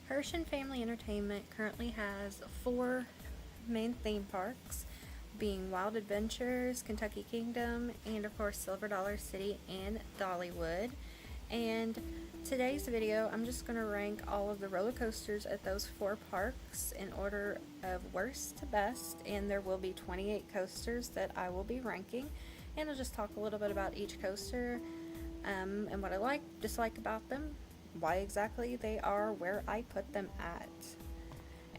Herschend Family Entertainment currently has 4 main theme parks, being Wild Adventures, Kentucky Kingdom, and of course Silver Dollar City and Dollywood. And today's video, I'm just going to rank all of the roller coasters at those 4 parks in order of worst to best, and there will be 28 coasters that I will be ranking. And I'll just talk a little bit about each coaster and what I like, dislike about them, why exactly they are where I put them at.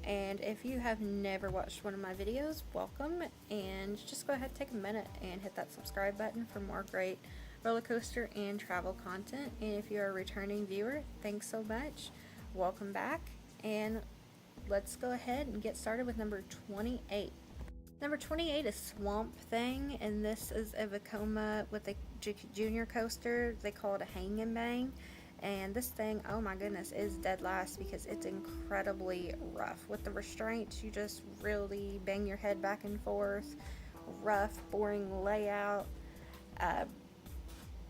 And if you have never watched one of my videos, welcome, and just go ahead, take a minute and hit that subscribe button for more great roller coaster and travel content. And if you're a returning viewer, thanks so much, welcome back, and let's go ahead and get started with number 28. Number 28 is Swamp Thing, and this is a Vekoma with a junior coaster. They call it a hang and bang. And this thing, oh my goodness, is dead last because it's incredibly rough. With the restraints, you just really bang your head back and forth. Rough, boring layout.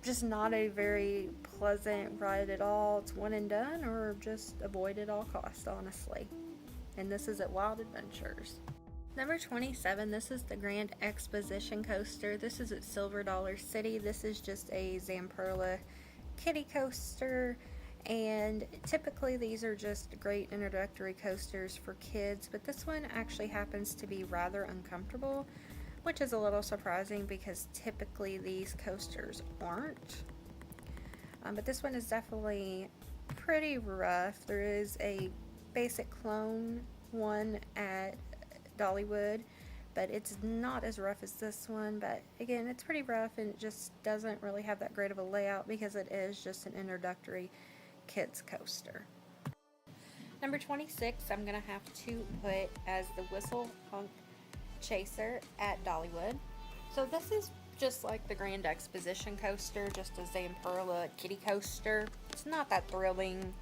Just not a very pleasant ride at all. It's one and done, or just avoid at all costs, honestly. And this is at Wild Adventures. Number 27, this is the Grand Exposition Coaster. This is at Silver Dollar City. This is just a Zamperla kiddie coaster, and typically these are just great introductory coasters for kids, but this one actually happens to be rather uncomfortable, which is a little surprising because typically these coasters aren't. But this one is definitely pretty rough. There is a basic clone one at Dollywood, but it's not as rough as this one. But again, it's pretty rough, and it just doesn't really have that great of a layout because it is just an introductory kids coaster. Number 26, I'm going to have to put as the Whistle Punk Chaser at Dollywood. So this is just like the Grand Exposition Coaster, just a Zamperla kiddie coaster. It's not that thrilling.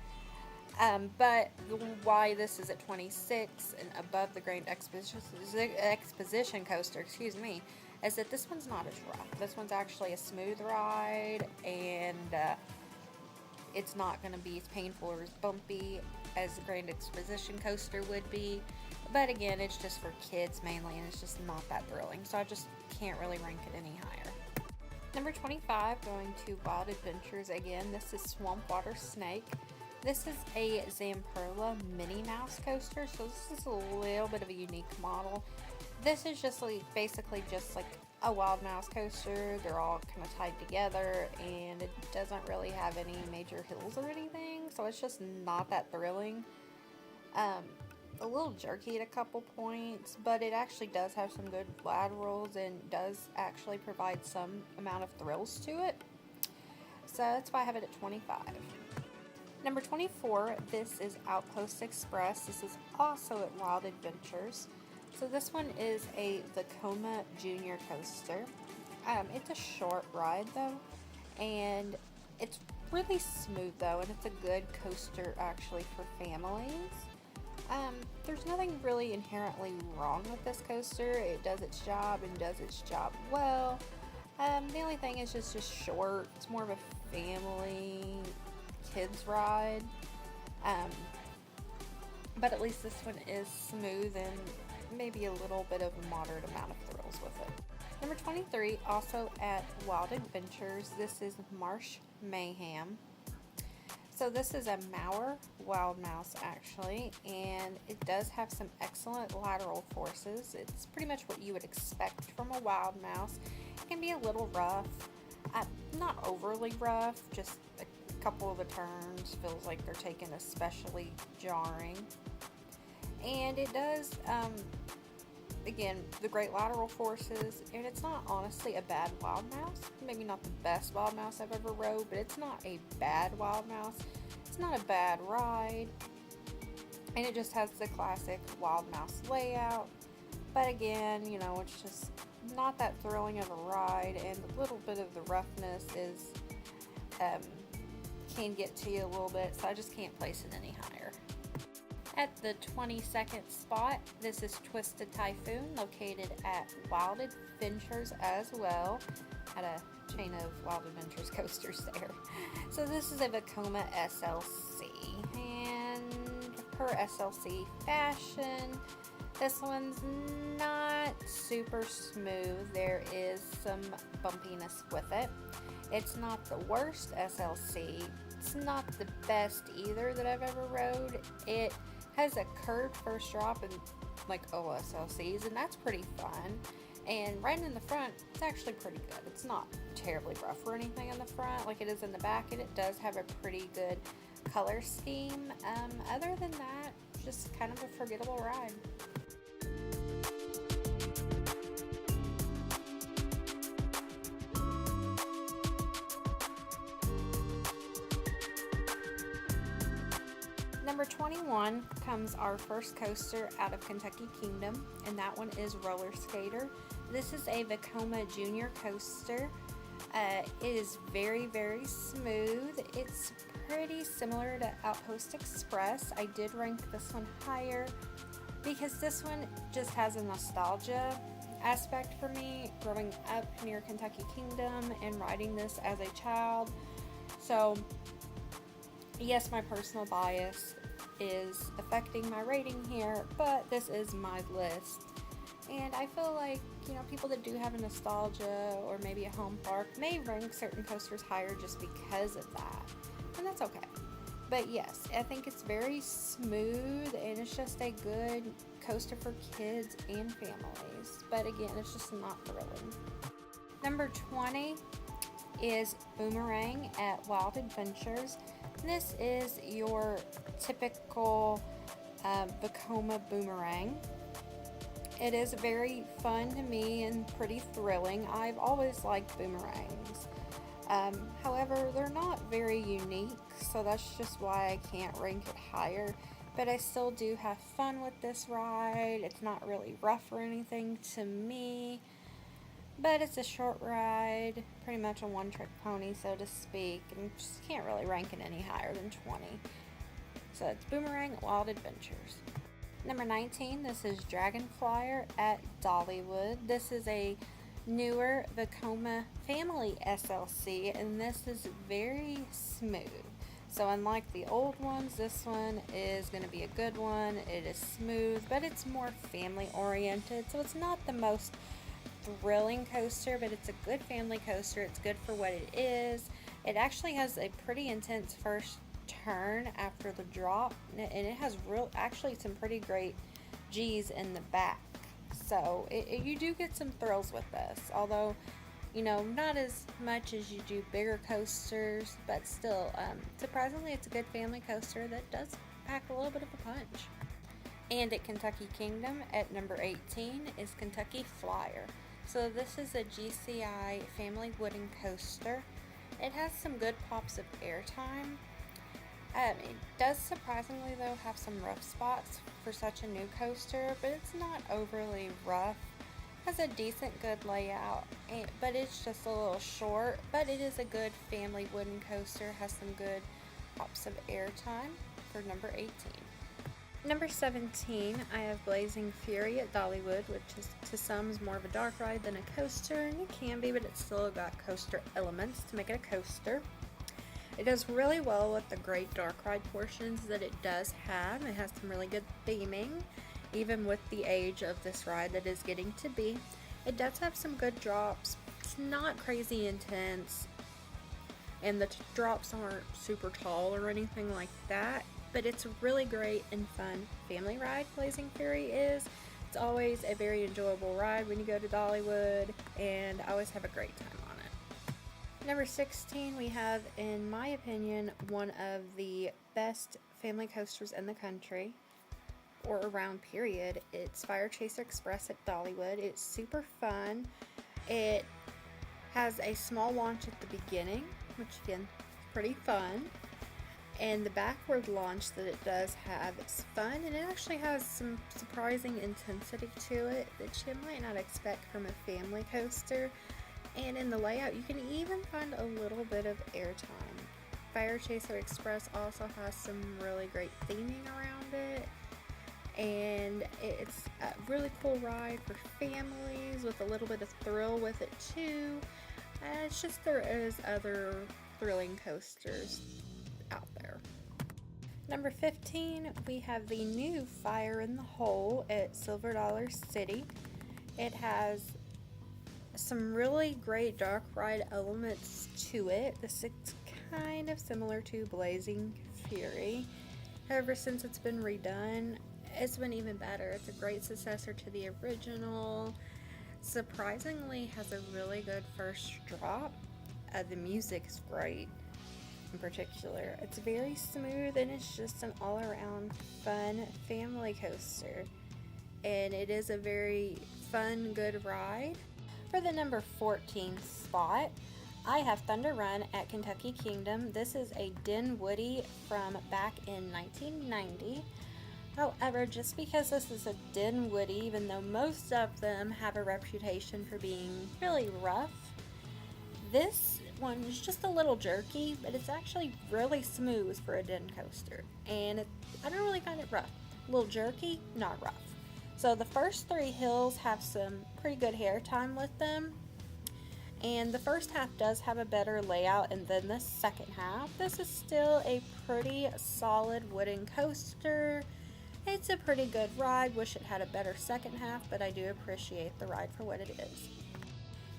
But why this is at 26 and above the Grand Exposition Coaster, is that this one's not as rough. This one's actually a smooth ride, and it's not going to be as painful or as bumpy as the Grand Exposition Coaster would be. But again, it's just for kids mainly, and it's just not that thrilling. So I just can't really rank it any higher. Number 25, going to Wild Adventures again. This is Swamp Water Snake. This is a Zamperla Minnie Mouse coaster, so this is a little bit of a unique model. This is just like, basically just like a Wild Mouse coaster. They're all kind of tied together, and it doesn't really have any major hills or anything, so it's just not that thrilling. A little jerky at a couple points, but it actually does have some good laterals and does actually provide some amount of thrills to it. So that's why I have it at 25. Number 24, this is Outpost Express. This is also at Wild Adventures. So this one is a Vekoma Junior coaster. It's a short ride though, and it's really smooth though, and it's a good coaster actually for families. There's nothing really inherently wrong with this coaster. It does its job and does its job well. The only thing is it's just short. It's more of a family kids ride, but at least this one is smooth and maybe a little bit of a moderate amount of thrills with it. Number 23, also at Wild Adventures, this is Marsh Mayhem. So this is a Mauer Wild Mouse actually, and it does have some excellent lateral forces. It's pretty much what you would expect from a Wild Mouse. It can be a little rough, not overly rough, just a couple of the turns feels like they're taken especially jarring, and it does again the great lateral forces, and it's not honestly a bad Wild Mouse. Maybe not the best Wild Mouse I've ever rode, but it's not a bad Wild Mouse. It's not a bad ride, and it just has the classic Wild Mouse layout, but again, you know, it's just not that thrilling of a ride, and a little bit of the roughness is can get to you a little bit, so I just can't place it any higher. At the 22nd spot, this is Twisted Typhoon, located at Wild Adventures as well. Had a chain of Wild Adventures coasters there. So this is a Vekoma SLC, and for SLC fashion. This one's not super smooth. There is some bumpiness with it. It's not the worst SLC. It's not the best either that I've ever rode. It has a curved first drop and like all SLCs, and that's pretty fun. And riding in the front, it's actually pretty good. It's not terribly rough or anything in the front like it is in the back, and it does have a pretty good color scheme. Other than that, just kind of a forgettable ride. Number 21 comes our first coaster out of Kentucky Kingdom, and that one is Roller Skater. This is a Vekoma Junior coaster. It is very, very smooth. It's pretty similar to Outpost Express. I did rank this one higher because this one just has a nostalgia aspect for me, growing up near Kentucky Kingdom and riding this as a child. So yes, my personal bias is affecting my rating here, but this is my list. And I feel like, people that do have a nostalgia or maybe a home park may rank certain coasters higher just because of that. And that's okay. But yes, I think it's very smooth and it's just a good coaster for kids and families. But again, it's just not thrilling. Number 20 is Boomerang at Wild Adventures. This is your typical Vekoma Boomerang. It is very fun to me and pretty thrilling. I've always liked boomerangs. However, they're not very unique, so that's just why I can't rank it higher. But I still do have fun with this ride. It's not really rough or anything to me. But it's a short ride, pretty much a one-trick pony, so to speak, and just can't really rank it any higher than 20. So it's Boomerang at Wild Adventures. Number 19, this is Dragon Flyer at Dollywood. This is a newer Vekoma Family SLC, and this is very smooth. So unlike the old ones, this one is going to be a good one. It is smooth, but it's more family oriented, so it's not the most thrilling coaster, but it's a good family coaster. It's good for what it is. It actually has a pretty intense first turn after the drop, and it has actually some pretty great G's in the back. So you do get some thrills with this, although not as much as you do bigger coasters, but still, surprisingly, it's a good family coaster that does pack a little bit of a punch. And at Kentucky Kingdom at number 18 is Kentucky Flyer. So this is a GCI family wooden coaster. It has some good pops of airtime. It does surprisingly though have some rough spots for such a new coaster, but it's not overly rough. Has a decent good layout, but it's just a little short, but it is a good family wooden coaster. Has some good pops of airtime for number 18. Number 17, I have Blazing Fury at Dollywood, which is to some is more of a dark ride than a coaster, and it can be, but it's still got coaster elements to make it a coaster. It does really well with the great dark ride portions that it does have. It has some really good theming, even with the age of this ride that is getting to be. It does have some good drops. It's not crazy intense, and the drops aren't super tall or anything like that. But it's a really great and fun family ride, Blazing Fury is. It's always a very enjoyable ride when you go to Dollywood, and I always have a great time on it. Number 16, we have, in my opinion, one of the best family coasters in the country, or around period. It's Fire Chaser Express at Dollywood. It's super fun. It has a small launch at the beginning, which again, is pretty fun. And the backward launch that it does have is fun, and it actually has some surprising intensity to it that you might not expect from a family coaster. And in the layout, you can even find a little bit of airtime. Fire Chaser Express also has some really great theming around it, and it's a really cool ride for families with a little bit of thrill with it too. It's just there is other thrilling coasters out there. Number 15, we have the new Fire in the Hole at Silver Dollar City. It has some really great dark ride elements to it. This is kind of similar to Blazing Fury. However, since it's been redone, it's been even better. It's a great successor to the original. Surprisingly, has a really good first drop. The music is great. In particular, it's very smooth and it's just an all-around fun family coaster, and it is a very fun, good ride. For the number 14 spot, I have Thunder Run at Kentucky Kingdom. This is a Dinwiddie from back in 1990. However, just because this is a Dinwiddie, even though most of them have a reputation for being really rough, this one is just a little jerky, but it's actually really smooth for a Din coaster, and I don't really find it rough. A little jerky, not rough. So the first 3 hills have some pretty good hair time with them, and the first half does have a better layout, and then the second half, this is still a pretty solid wooden coaster. It's a pretty good ride. Wish it had a better second half, but I do appreciate the ride for what it is.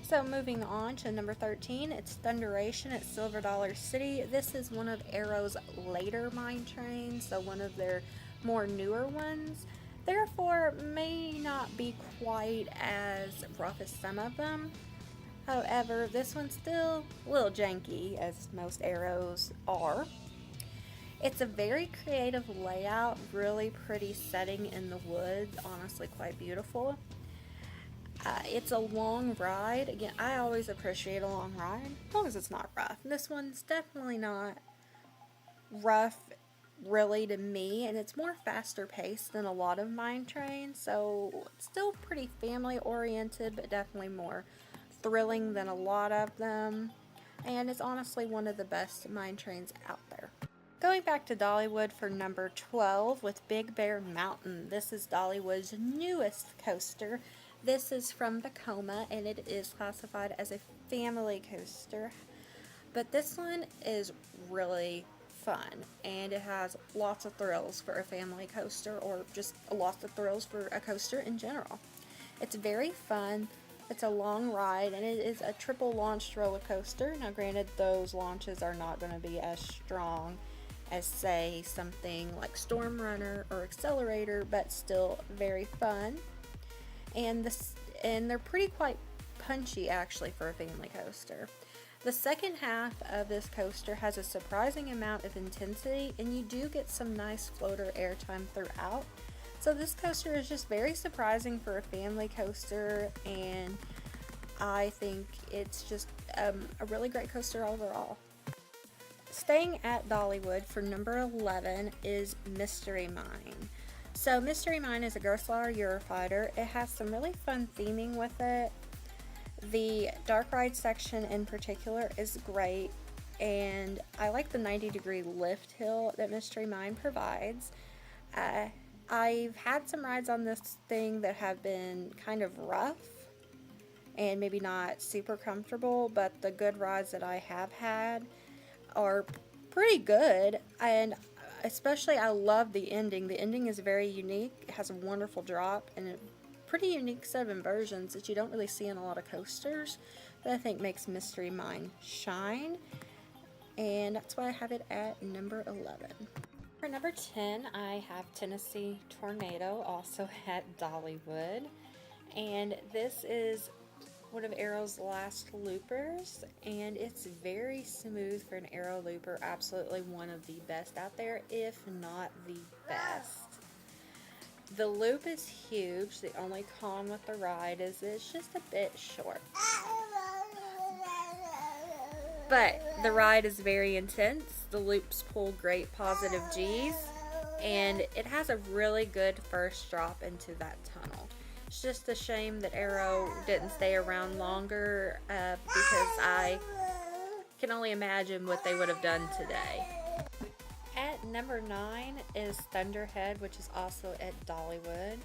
So moving on to number 13, it's Thunderation at Silver Dollar City. This is one of Arrow's later mine trains, so one of their more newer ones. Therefore, may not be quite as rough as some of them. However, this one's still a little janky, as most Arrows are. It's a very creative layout, really pretty setting in the woods, honestly quite beautiful. It's a long ride. Again, I always appreciate a long ride, as long as it's not rough. This one's definitely not rough, really, to me, and it's more faster paced than a lot of mine trains, so it's still pretty family oriented, but definitely more thrilling than a lot of them, and it's honestly one of the best mine trains out there. Going back to Dollywood for number 12 with Big Bear Mountain. This is Dollywood's newest coaster. This is from Vekoma, and it is classified as a family coaster, but this one is really fun, and it has lots of thrills for a family coaster, or just lots of thrills for a coaster in general. It's very fun. It's a long ride, and it is a triple launched roller coaster. Now granted, those launches are not going to be as strong as, say, something like Storm Runner or Accelerator, but still very fun. And they're pretty quite punchy, actually, for a family coaster. The second half of this coaster has a surprising amount of intensity, and you do get some nice floater airtime throughout. So this coaster is just very surprising for a family coaster, and I think it's just a really great coaster overall. Staying at Dollywood for number 11 is Mystery Mine. So Mystery Mine is a Gerstlauer Eurofighter. It has some really fun theming with it. The dark ride section in particular is great, and I like the 90-degree lift hill that Mystery Mine provides. I've had some rides on this thing that have been kind of rough and maybe not super comfortable, but the good rides that I have had are pretty good, and especially I love the ending. The ending is very unique. It has a wonderful drop and a pretty unique set of inversions that you don't really see in a lot of coasters, that I think makes Mystery Mine shine, and that's why I have it at number 11. For number 10, I have Tennessee Tornado, also at Dollywood, and this is one of Arrow's last loopers, and it's very smooth for an Arrow looper. Absolutely one of the best out there, if not the best. The loop is huge. The only con with the ride is it's just a bit short. But the ride is very intense. The loops pull great positive G's, and it has a really good first drop into that tunnel. It's just a shame that Arrow didn't stay around longer, because I can only imagine what they would have done today. At number 9 is Thunderhead, which is also at Dollywood.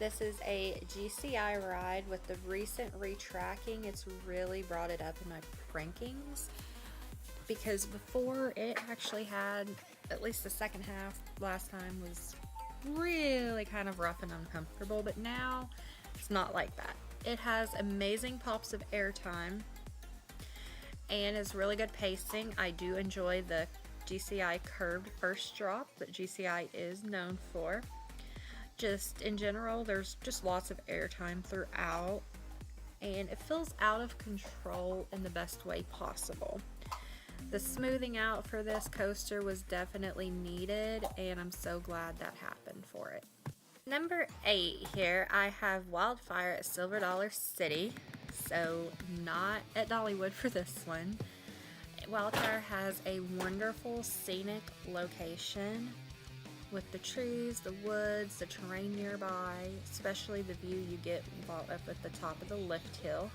This is a GCI ride. With the recent retracking, it's really brought it up in my rankings, because before it actually had at least the second half last time was really kind of rough and uncomfortable, but now it's not like that. It has amazing pops of airtime and is really good pacing. I do enjoy the GCI curved first drop that GCI is known for. Just in general, there's just lots of airtime throughout, and it feels out of control in the best way possible. The smoothing out for this coaster was definitely needed, and I'm so glad that happened for it. Number 8 here, I have Wildfire at Silver Dollar City, so not at Dollywood for this one. Wildfire has a wonderful scenic location with the trees, the woods, the terrain nearby, especially the view you get while up at the top of the lift hill.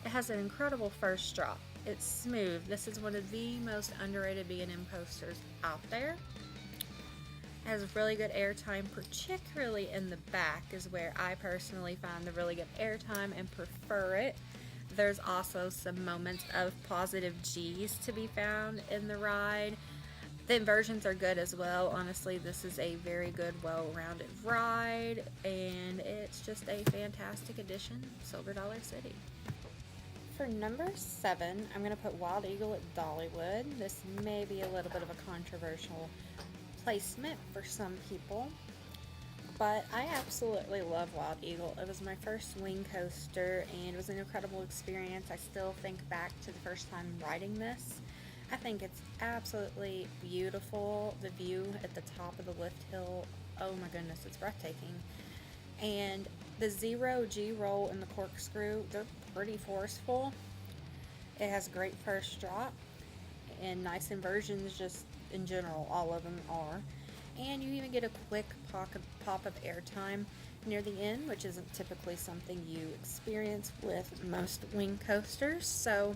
It has an incredible first drop. It's smooth. This is one of the most underrated B&M coasters out there. It has really good airtime, particularly in the back is where I personally find the really good airtime and prefer it. There's also some moments of positive G's to be found in the ride. The inversions are good as well. Honestly, this is a very good, well-rounded ride, and it's just a fantastic addition to Silver Dollar City. For number 7, I'm going to put Wild Eagle at Dollywood. This may be a little bit of a controversial placement for some people, but I absolutely love Wild Eagle. It was my first wing coaster, and it was an incredible experience. I still think back to the first time riding this. I think it's absolutely beautiful. The view at the top of the lift hill, oh my goodness, it's breathtaking. And the 0G roll and the corkscrew, they're pretty forceful. It has great first drop and nice inversions, just in general, all of them are. And you even get a quick pop of airtime near the end, which isn't typically something you experience with most wing coasters. So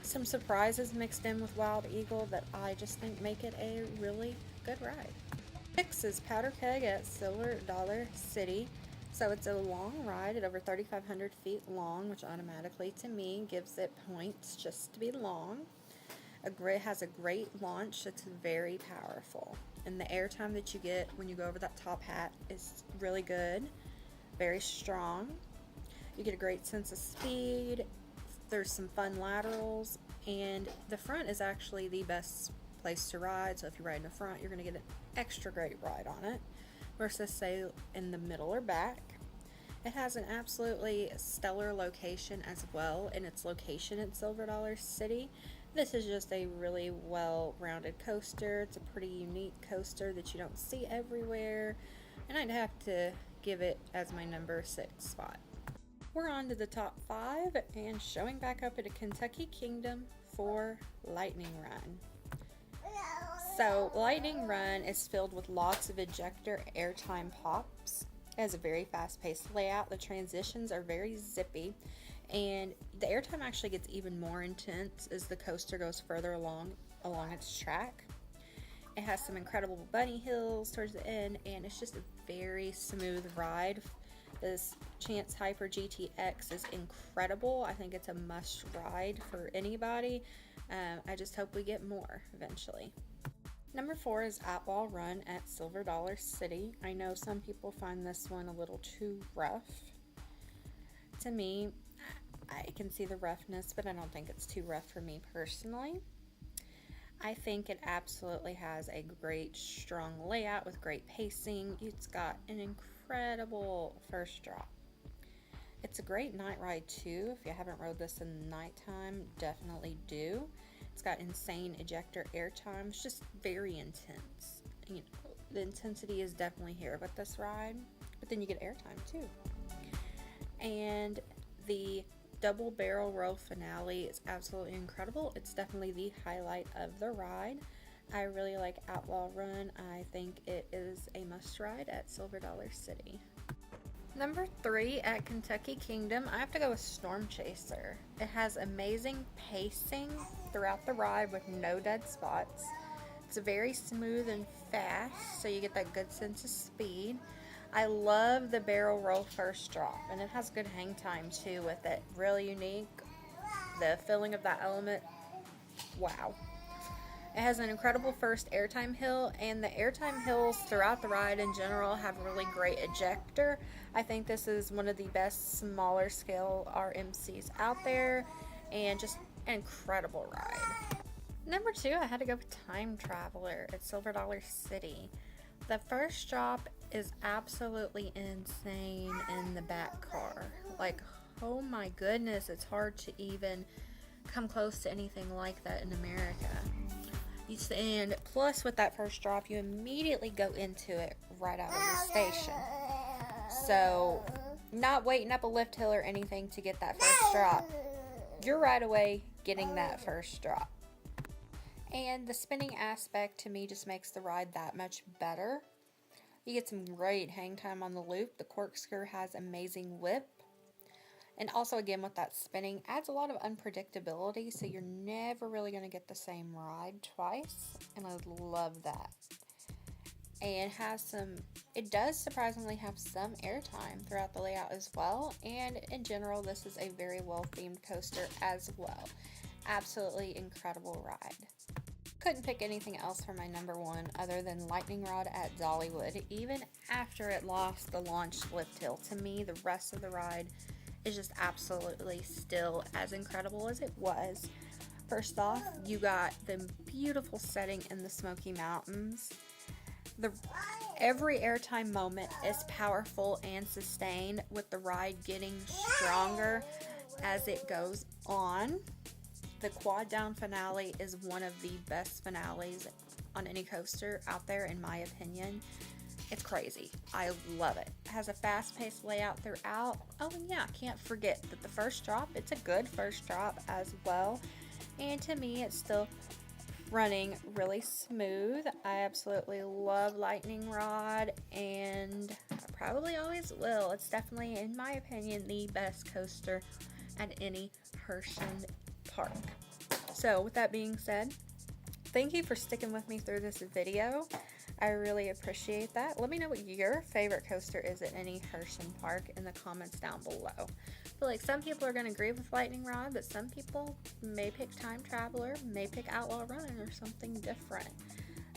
some surprises mixed in with Wild Eagle that I just think make it a really good ride. 6 is Powder Keg at Silver Dollar City. So it's a long ride at over 3,500 feet long, which automatically to me gives it points just to be long. It has a great launch that's very powerful, and the airtime that you get when you go over that top hat is really good, very strong. You get a great sense of speed. There's some fun laterals, and the front is actually the best place to ride. So if you ride in the front, you're going to get an extra great ride on it versus say in the middle or back. It has an absolutely stellar location as well in its location at Silver Dollar City. This is just a really well-rounded coaster. It's a pretty unique coaster that you don't see everywhere, and I'd have to give it as my number 6 spot. We're on to the top 5 and showing back up at a Kentucky Kingdom for Lightning Run. So Lightning Run is filled with lots of ejector airtime pops. It has a very fast-paced layout. The transitions are very zippy, and the airtime actually gets even more intense as the coaster goes further along its track. It has some incredible bunny hills towards the end, and it's just a very smooth ride. This Chance Hyper GTX is incredible. I think it's a must ride for anybody. I just hope we get more eventually. Number 4 is Outlaw Run at Silver Dollar City. I know some people find this one a little too rough. To me, I can see the roughness, but I don't think it's too rough for me personally. I think it absolutely has a great, strong layout with great pacing. It's got an incredible first drop. It's a great night ride too. If you haven't rode this in the nighttime, definitely do. It's got insane ejector airtime. It's just very intense. You know, the intensity is definitely here with this ride, but then you get airtime too. And the double barrel roll finale is absolutely incredible. It's definitely the highlight of the ride. I really like Outlaw Run. I think it is a must ride at Silver Dollar City. Number 3 at Kentucky Kingdom, I have to go with Storm Chaser. It has amazing pacing throughout the ride with no dead spots. It's very smooth and fast, so you get that good sense of speed. I love the barrel roll first drop, and it has good hang time too with it. Really unique. The feeling of that element, wow. It has an incredible first airtime hill, and the airtime hills throughout the ride in general have a really great ejector. I think this is one of the best smaller scale RMCs out there, and just an incredible ride. Number 2, I had to go with Time Traveler at Silver Dollar City. The first drop is absolutely insane in the back car. Like, oh my goodness, it's hard to even come close to anything like that in America. And plus, with that first drop, you immediately go into it right out of the station. So, not waiting up a lift hill or anything to get that first drop. You're right away getting that first drop. And the spinning aspect to me just makes the ride that much better. You get some great hang time on the loop. The corkscrew has amazing whip. And also, again, with that spinning, adds a lot of unpredictability, so you're never really going to get the same ride twice, and I love that. And it does surprisingly have some airtime throughout the layout as well, and in general, this is a very well-themed coaster as well. Absolutely incredible ride. Couldn't pick anything else for my number 1 other than Lightning Rod at Dollywood. Even after it lost the launch lift hill, to me, the rest of the ride is just absolutely still as incredible as it was. First off, you got the beautiful setting in the Smoky Mountains. Every airtime moment is powerful and sustained, with the ride getting stronger as it goes on. The quad down finale is one of the best finales on any coaster out there, in my opinion. It's crazy. I love it. It has a fast-paced layout throughout. Oh, and yeah, can't forget that the first drop, it's a good first drop as well. And to me, it's still running really smooth. I absolutely love Lightning Rod, and I probably always will. It's definitely, in my opinion, the best coaster at any Herschend park. So, with that being said, thank you for sticking with me through this video. I really appreciate that. Let me know what your favorite coaster is at any Herschend park in the comments down below. I feel like some people are going to agree with Lightning Rod, but some people may pick Time Traveler, may pick Outlaw Run, or something different.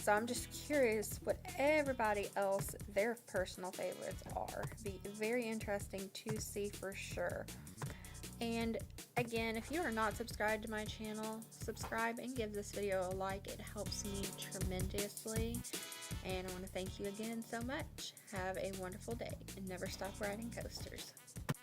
So I'm just curious what everybody else, their personal favorites are. Be very interesting to see for sure. And again, if you are not subscribed to my channel, subscribe and give this video a like. It helps me tremendously. And I want to thank you again so much. Have a wonderful day and never stop riding coasters.